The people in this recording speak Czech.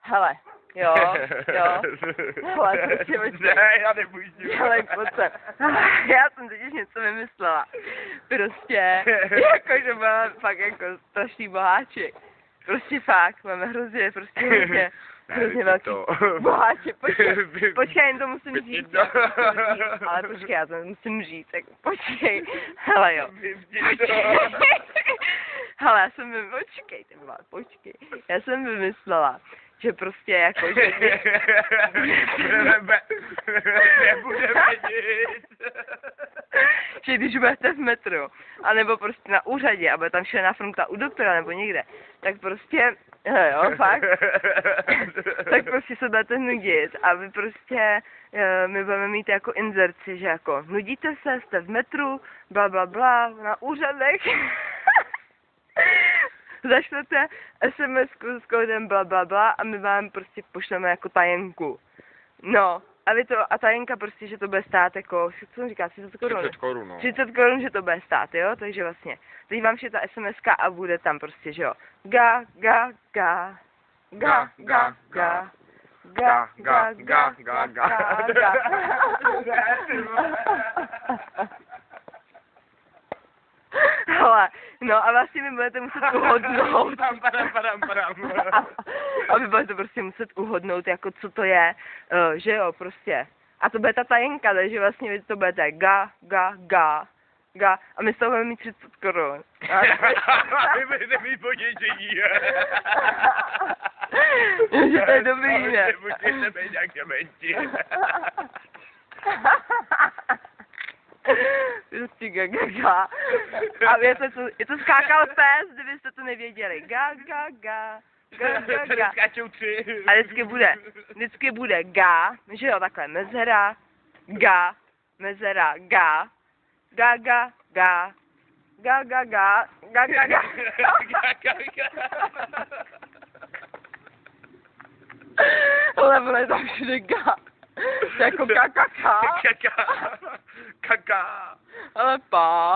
Hele, jo, hele, prostě počkej. Ne, já nepůjdu. Hele, pojď sem. Já jsem totiž něco vymyslela. Prostě, jakože byla fakt jako strašný boháček. Prostě fakt, máme hrozně velký boháček. Počkej, jen to musím říct. Ale počkej, já to musím říct, tak počkej. Hele jo. Hele, počkej. Já jsem vymyslela, že prostě jako, že... Nebudeme nic. Že když budete v metru, anebo prostě na úřadě, a bude tam šlená fronta u doktora nebo někde, tak prostě, jo, fakt, tak prostě se budete nudit a vy prostě, my budeme mít jako inzerci, že jako nudíte se, jste v metru, bla bla bla, na úřadech, zašlete SMS-ku s kódem bla bla bla a my vám prostě pošleme jako tajenku. No, a tajenka prostě, že to bude stát jako, co jsem říká, 30 korun. 30 korun, no. 30 korun, že to bude stát, jo, takže vlastně, teď vám šle ta SMS-ka a bude tam prostě, že jo, ga. Hele, no a vlastně mi budete muset uhodnout. A vy budete prostě muset uhodnout, jako co to je, že jo, prostě. A to bude ta tajenka, takže vlastně vy to budete ga. A my z toho budeme mít 30 korun. Vy budete mít potěšení. Že to je dobrý, ne? Můžete být nějaké menší. Prostě ga. A je to skákal pes, kdybyste to nevěděli. Ga. Skáčou 3. A vždycky bude ga, že jo, takhle, mezera, ga. Ale bude tam všude ga. Jako kaka. Kaka. Ale